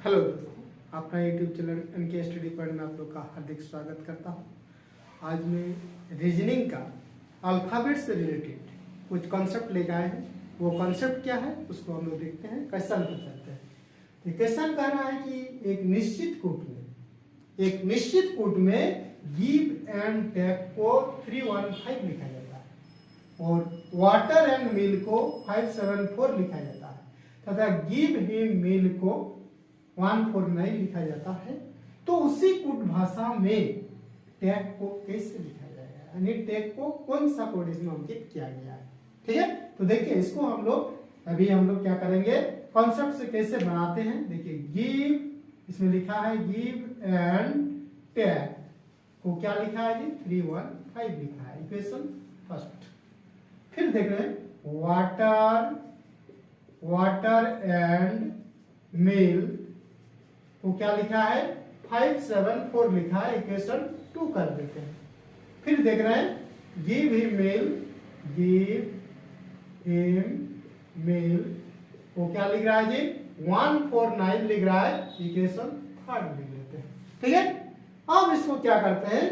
Hello दोस्तों, अपना YouTube channel NK study point में आप लोग का हार्दिक स्वागत करता हूँ। आज मैं रीजनिंग का अल्फ़ाबेट से रिलेटेड कुछ कॉन्सेप्ट लेकर आए हैं। वो कॉन्सेप्ट क्या है उसको हम लोग देखते हैं। क्वेश्चन पर चलते हैं। तो क्वेश्चन कह रहा है कि एक निश्चित कूट में गिव एंड टेक को 315 लिखा जाता है और वाटर एंड मिल को 574 लिखा जाता है तथा गिव हिम मिल को 149 लिखा जाता है। तो उसी कूट भाषा में टैग को कैसे लिखा जाएगा, यानी टैग को कौन सा कोड इसमें अंकित किया गया है। ठीक है, तो देखिए इसको हम लोग क्या करेंगे, कॉन्सेप्ट से कैसे बनाते हैं। देखिए गिव, इसमें लिखा है गिव एंड टैग को क्या लिखा है जी 315 लिखा है, इक्वेशन फर्स्ट। फिर देख रहे हैं वाटर एंड मिल वो क्या लिखा है 574 लिखा है, इक्वेशन 2 कर देते हैं। फिर देख रहे हैं गिव हिम मिल वो क्या लिख रहा है जी 149 लिख रहा है, इक्वेशन 3 लिख लेते हैं। ठीक है, अब इसको क्या करते हैं,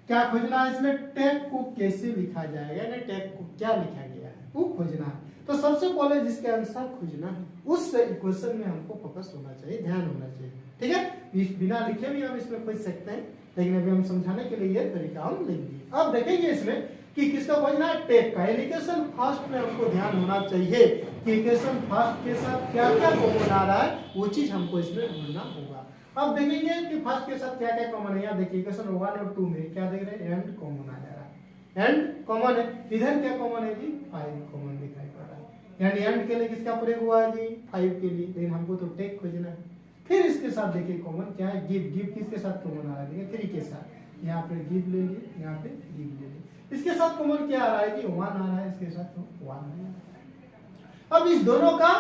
क्या खोजना है इसमें, टैग को कैसे लिखा जाएगा, यानी टैग को क्या लिखा गया है वो खोजना है। तो सबसे पहले जिसके अनुसार खोजना है उस इक्वेशन में हमको फोकस होना चाहिए, ध्यान होना चाहिए। ठीक है, इस बिना लिखे भी हम इसमें खोज सकते हैं, लेकिन अभी हम समझाने के लिए ये तरीका हम लिख दिए। अब देखेंगे इसमें कि किसका खोजना है, टैग का। इक्वेशन फर्स्ट में हमको ध्यान होना चाहिए कि इक्वेशन फर्स्ट के साथ क्या क्या कॉमन आ रहा है, वो चीज हमको इसमें ढूंढना होगा। अब देखेंगे कि फर्स्ट के साथ क्या क्या कॉमन है। यहाँ देखिए इक्वेशन 1 और 2 में क्या देख रहे हैं, एंड कॉमन आ जा रहा है, एंड कॉमन है। इधर क्या कॉमन है जी 5 कॉमन दिखाई पड़ रहा है, यानी एंड के लिए किसका प्रयोग हुआ है जी 5 के लिए, लेकिन हमको तो टैग खोजना है। फिर इसके साथ देखिए कॉमन क्या है, गिव किसके साथ कॉमन आ रहा है, देखिए 3 के साथ, यहाँ पे गिव ले लिए, यहाँ पे गिव ले लिए। इसके साथ कॉमन क्या आ रहा है जी 1 आ रहा है, इसके साथ तो 1 नहीं आ रहा है। अब इस दोनों का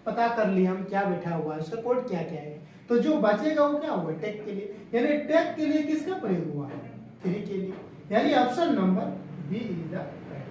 पता कर लिया हम क्या बैठा हुआ है, उसका कोड क्या क्या है। तो जो बचेगा वो क्या होगा, टैग के लिए, यानी टैग के लिए किसका प्रयोग हुआ है 3 के लिए, यानी option number B is the right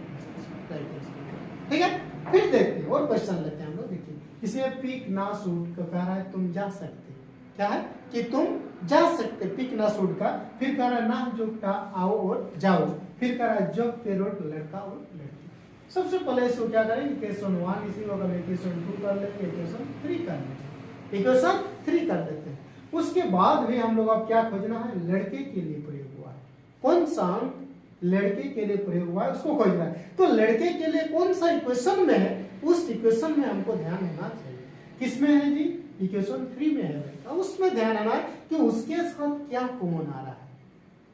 answer. ठीक है, फिर देखते हैं और क्वेश्चन लेते हैं हम लोग। देखिए इसमें पिक ना सूट का कह रहा है तुम जा सकते, क्या है कि तुम जा सकते, पिक ना सूट का। फिर कह रहा है ना जो का आओ और जाओ। फिर कह रहा है जब पे रोट लड़का और लड़की। सबसे पहले इसको क्या करेंगे, इक्वेशन 1 इसी को अगर इक्वेशन 2 कर लेंगे, इक्वेशन 3 कर लेंगे, इक्वेशन 3 कर देते हैं। उसके बाद भी हम लोग अब क्या खोजना है, लड़के के लिए प्रयोग हुआ है, कौन सा अंक लड़के के लिए प्रयोग हुआ है उसको खोजना है। तो लड़के के लिए कौन सा इक्वेशन में है, उस इक्वेशन में हमको ध्यान होना चाहिए। किसमें है जी, इक्वेशन 3 में है। अब उसमें ध्यान आना है कि उसके साथ क्या कॉमन आ रहा है।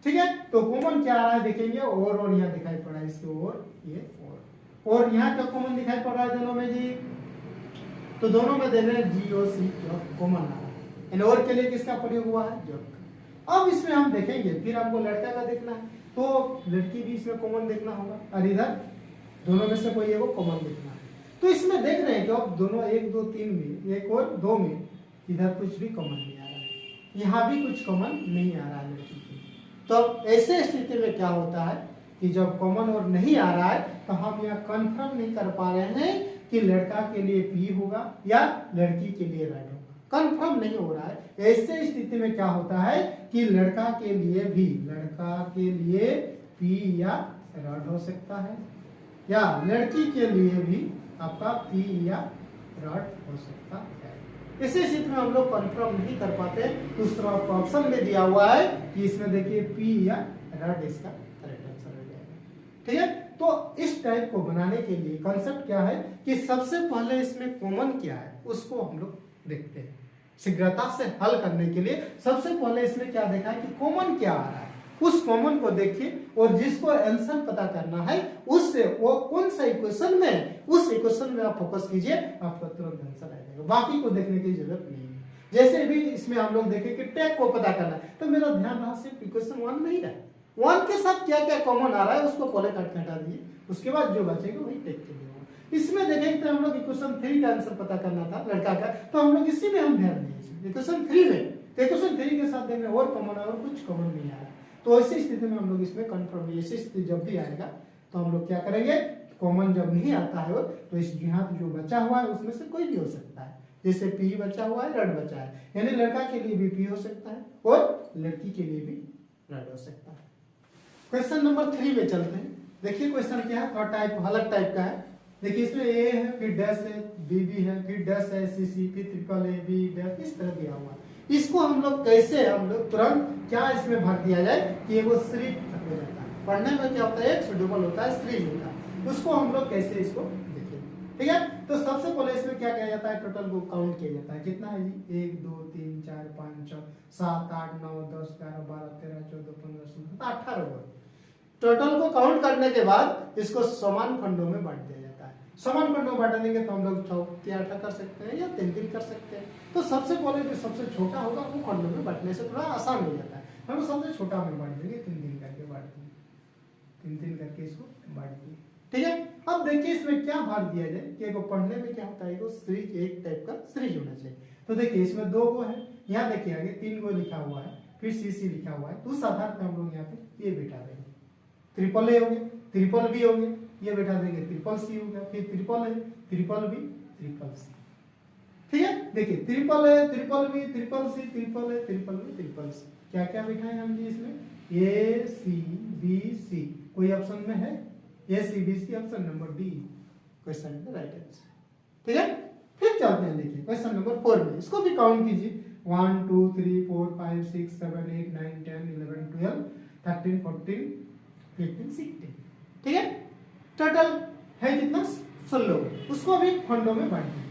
ठीक है, तो कॉमन क्या आ रहा है देखेंगे, और यहाँ दिखाई पड़ा है इसके, और ये और यहाँ क्या कॉमन दिखाई पड़ रहा है दोनों में जी, तो दोनों में देख रहे हैं जी और सी कॉमन आ रहा है, और के लिए किसका प्रयोग हुआ है जब। अब इसमें हम देखेंगे, फिर हमको लड़का का देखना है तो लड़की भी इसमें कॉमन देखना होगा, और इधर दोनों में से कोई एक कॉमन देखना है। तो इसमें देख रहे हैं कि अब दोनों 1 2 3 में, 1 और 2 में इधर कुछ भी कॉमन नहीं आ रहा है, यहाँ भी कुछ कॉमन नहीं आ रहा है लड़की की। तो अब ऐसे स्थिति में क्या होता है कि जब कॉमन और नहीं आ रहा है तो हम यहाँ कंफर्म नहीं कर पा रहे हैं कि लड़का के लिए पी होगा या लड़की के लिए रेड होगा, कंफर्म नहीं हो रहा है। ऐसे स्थिति में क्या होता है कि लड़का के लिए पी या रेड हो सकता है, या लड़की के लिए भी आपका पी या रॉड हो सकता है। इसी स्थिति में हम लोग कंफर्म नहीं कर पाते। दूसरा ऑप्शन में दिया हुआ है कि इसमें देखिए पी या रॉड इसका करेक्ट आंसर हो जाएगा। ठीक है, तो इस टाइप को बनाने के लिए कॉन्सेप्ट क्या है कि सबसे पहले इसमें कॉमन क्या है उसको हम लोग देखते हैं। शीघ्रता से हल करने के लिए सबसे पहले इसमें क्या देखा है कि कॉमन क्या आ रहा है, उस कॉमन को देखिए और जिसको आंसर पता करना है उससे वो कौन सा इक्वेशन में, उस इक्वेशन में आप फोकस कीजिए, आपका तुरंत आंसर आ जाएगा, बाकी को देखने की जरूरत नहीं है। जैसे भी इसमें हम लोग देखें कि टैग को पता करना है, तो मेरा ध्यान रहा सिर्फ इक्वेशन 1 नहीं रहा, 1 के साथ क्या क्या कॉमन आ रहा है उसको पहले काट हटा दिए, उसके बाद जो बचेगा वही टैग के लिए होगा। इसमें देखें तो हम लोग इक्वेशन 3 का आंसर पता करना था लड़का का, तो हम लोग इसी में हम ध्यान दिए इक्वेशन 3 में। तो इक्वेशन 3 के साथ देख रहे और कॉमन और कुछ कॉमन नहीं आ रहा, तो ऐसी स्थिति में हम लोग इसमें कंफर्म, ऐसी स्थिति जब भी आएगा तो हम लोग क्या करेंगे, कॉमन जब नहीं आता है तो इस यहाँ जो बचा हुआ है उसमें से कोई भी हो सकता है, जैसे पी बचा हुआ है, रड बचा है, यानी लड़का के लिए भी पी हो सकता है और लड़की के लिए भी रड हो सकता है। क्वेश्चन नंबर 3 में चलते हैं। देखिए क्वेश्चन क्या है, थोड़ा टाइप अलग टाइप का है। देखिए इसमें ए है, फिर डैश है, बी भी है, फिर डैश है, सी सी, फिर ट्रिपल ए, बी डैश, इस तरह दिया हुआ है। इसको हम लोग कैसे, हम लोग तुरंत क्या इसमें भर दिया जाए कि वो सीरीज हो जाता है। पढ़ने में क्या होता है, एक डबल होता है, सीरीज होता है, उसको हम लोग कैसे इसको देखें। ठीक है, तो सबसे पहले इसमें क्या किया जाता है, टोटल को काउंट किया जाता है। कितना है जी, 1 2 3 4 5 6 7 8 9 10 11 12 13 14 15 16 18 टोटल को काउंट करने के बाद इसको समान खंडों में बांट दिया जाता है। समान खंडों में बांट देंगे तो हम लोग 6 कर सकते हैं या 3 कर सकते हैं। तो सबसे पहले जो सबसे छोटा होगा वो खंडों में बांटने से थोड़ा आसान हो जाता है। हम सबसे छोटा में बांट देंगे, 3 करके बांट देंगे, 3 करके इसको बांट दिए। ठीक है, अब देखिए इसमें क्या भाग दिया जाए कि वो पढ़ने में क्या होता है, वो सीरीज एक टाइप का सीरीज होना चाहिए। तो देखिए इसमें 2 गो है, यहाँ देखिए आगे 3 गो लिखा हुआ है, फिर सी सी लिखा हुआ है, तो उस आधार पर हम लोग यहाँ पे ये बैठा देंगे। ट्रिपल ए हो गया, ट्रिपल बी हो गया, ये बैठा देंगे, ट्रिपल सी हो गया, फिर triple A, triple B, triple C. ठीक है, देखिए triple A, triple B, triple C, triple A, triple B, triple C, क्या क्या बैठा है हम जी इसमें, ए सी बी सी। कोई ऑप्शन में है A C B C, option number D question is the right answer. ठीक है, फिर चलते हैं, देखिए क्वेश्चन नंबर 4 में, इसको भी काउंट कीजिए। 1 2 3 4 5 6 7 8 9 10 11 12 13 14 15 16। ठीक है, टोटल है कितना, 16। उसको भी खंडों में बांटिए,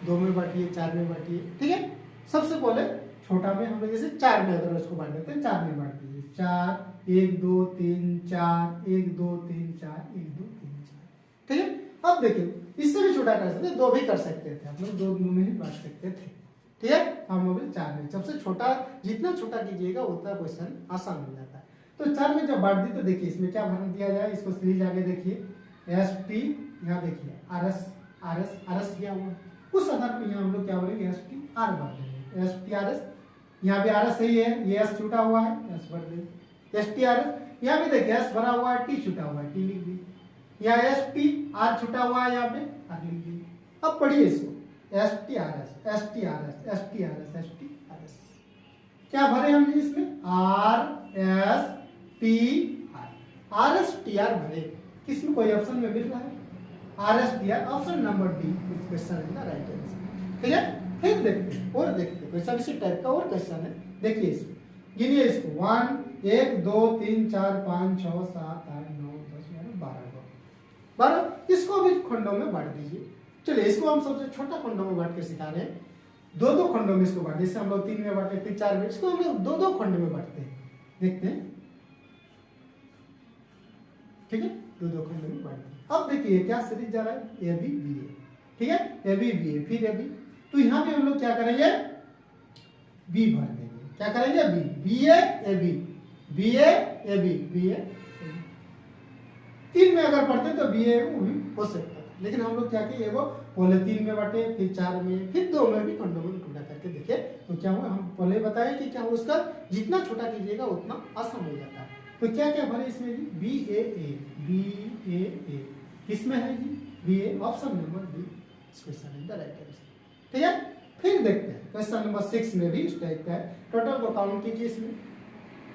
2 में बांटिए, 4 में बांटिए। ठीक है, सबसे पहले छोटा में हम लोग जैसे 4 में अगर उसको बांट देते हैं, 4 में बांट दीजिए। 4 1 2 3 4 1 2 3 4 1 2 3 4। ठीक है, अब देखिए इससे भी छोटा कर सकते हैं, 2 भी कर सकते थे, आप लोग 2 में ही बांट सकते थे। ठीक है, हम लोग 4 में, सबसे छोटा जितना छोटा कीजिएगा उतना क्वेश्चन आसान हो जाता है। तो 4 में जब बांट दी तो देखिए इसमें क्या भर दिया जाए, इसको सीरीज आगे देखिए, एस टी, यहाँ देखिए R S, R S, R S किया हुआ है, उस आधार पर यहाँ हम लोग क्या बोलेंगे, एस टी आर भर देंगे, एस टी आर एस। यहाँ भी आर एस सही है, ये एस छूटा हुआ है, एस भर देंगे, एस टी आर एस। यहाँ भी देखिए एस भरा हुआ है, टी छूटा हुआ है, टी लिख दी। यहाँ एस टी आर छूटा हुआ है, यहाँ पे आर लिख दी। अब पढ़िए इसको, S T R S, S T R S, S T R S, S T R S. क्या भरे हम इसमें, R S T R, R S T R भरे। किसमें कोई ऑप्शन में मिल रहा है, R S T R, option number D question is the right answer. ठीक है, फिर देखते हैं और देखते हैं क्वेश्चन इसी टाइप का और क्वेश्चन है। देखिए इसको गिनिए, इसको 1 2 3 4 5 6 7 8 9 10 11 12। इसको भी खंडों में बांट दीजिए। चलिए इसको हम सबसे छोटा खंडों में बांट के सिखा रहे हैं, 2 खंडों में इसको बांट, जैसे हम लोग 3 में बांटे, फिर 4 में, इसको हम लोग 2 खंड में बांटते हैं। देखते हैं, ठीक है, 2 खंड में बांटते हैं। अब देखिए क्या सीरीज जा रहा है, ए बी बी ए। ठीक है, ए बी बी ए, फिर ए बी, तो यहाँ पे हम लोग क्या करेंगे, बी भर देंगे। क्या करेंगे, B, B A B, B A B, B A. 3 में अगर पढ़ते तो बी ए वो भी हो सकता था, लेकिन हम लोग क्या किए, वो पहले 3 में बांटे, फिर 4 में, फिर 2 में भी खंडों में टुकड़ा करके देखे तो क्या हुआ। हम पहले बताए कि क्या हुआ, उसका जितना छोटा कीजिएगा उतना आसान हो जाता है। तो क्या क्या भरे इसमें जी, B A A, B A A, किसमें है जी, B A, option number B question is the right answer. ठीक है, फिर देखते हैं क्वेश्चन नंबर 6 में भी इस टाइप का है। टोटल को काउंट कीजिए इसमें,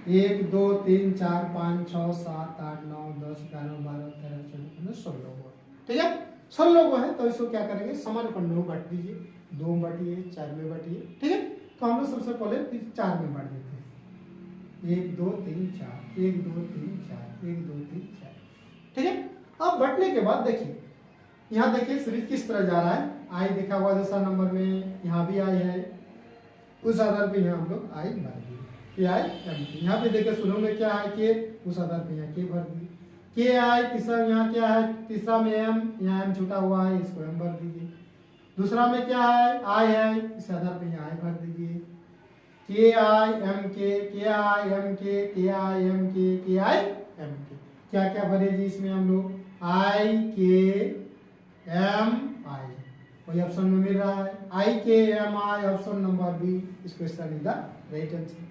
1 2 3 4 5 6 7 8 9 10 11 12 13 14 15 16 गो। ठीक है, 16 गो है, तो इसको क्या करेंगे, समान खंडों में बांट दीजिए, 2 में बांटिए, 4 में बांटिए। ठीक है, तो हम लोग सबसे पहले 4 में बांट देते हैं, 1 2 3 4, 1 2 3 4, 1 2 3 4। ठीक है, अब बांटने के बाद देखिए, यहाँ देखिए सीरीज किस तरह जा रहा है, आई देखा हुआ दूसरा नंबर में, यहाँ भी आई है, उस आधार पे यहाँ हम लोग आई भर दिए, के आई एम टी। यहाँ पे देखिए शुरू में क्या है, के, उस आधार पे यहाँ के भर दिए, के आई, तीसरा यहाँ क्या है, तीसरा में एम, यहाँ एम छूटा हुआ है, इसको एम भर दीजिए। दूसरा में क्या है, आई है, इस आधार पे यहाँ आई भर दीजिए, के आई एम के आई एम के आई एम के आई एम के। क्या क्या भरे जी इसमें हम लोग, आई के एम आई, कोई ऑप्शन में मिल रहा है, आई के एम आई, ऑप्शन नंबर बी इस question is the right answer.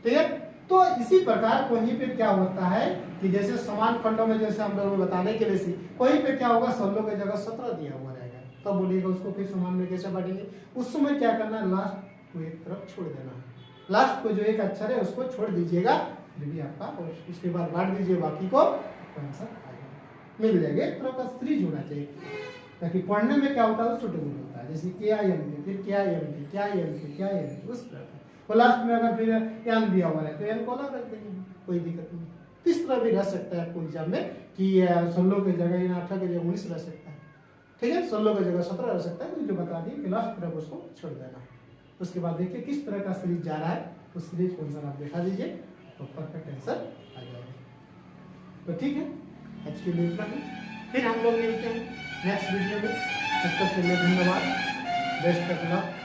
ठीक है, तो इसी प्रकार वहीं पे क्या होता है कि जैसे समान खंडों में, जैसे हम लोगों को बताने के लिए वहीं पे क्या होगा, 16 की जगह 17 दिया हुआ रहेगा, तब बोलिएगा उसको फिर समान में कैसे बांटेंगे। उस समय क्या करना है, लास्ट को एक तरफ छोड़ देना है, लास्ट को जो एक अक्षर है उसको छोड़ दीजिएगा, फिर भी आपका, और उसके बाद बांट दीजिए बाकी को, आंसर मिल जाएगा। एक तरह का सीरीज होना चाहिए ताकि पढ़ने में क्या होता है सुटेबल होता है। जैसे क्या एम के, फिर क्या एम के, क्या एम के, क्या एम के, उस तरह का। और लास्ट में अगर फिर एन दिया हुआ है तो एन को अलग रख देंगे, कोई दिक्कत नहीं। इस तरह भी रह सकता है आपको एग्जाम में कि 16 की जगह या 18 की जगह 19 रह सकता है, ठीक है, 16 की जगह 17 रह सकता है, जो बता दिए कि लास्ट तरफ उसको छोड़ देना। उसके बाद देखिए किस तरह का सीरीज जा रहा है, उस सीरीज को आंसर आप दिखा दीजिए तो परफेक्ट आंसर आ जाएगा। तो ठीक है, आज के लिए इतना ही, फिर हम लोग मिलते हैं नेक्स्ट वीडियो में। तब तक के लिए धन्यवाद, बेस्ट ऑफ लक।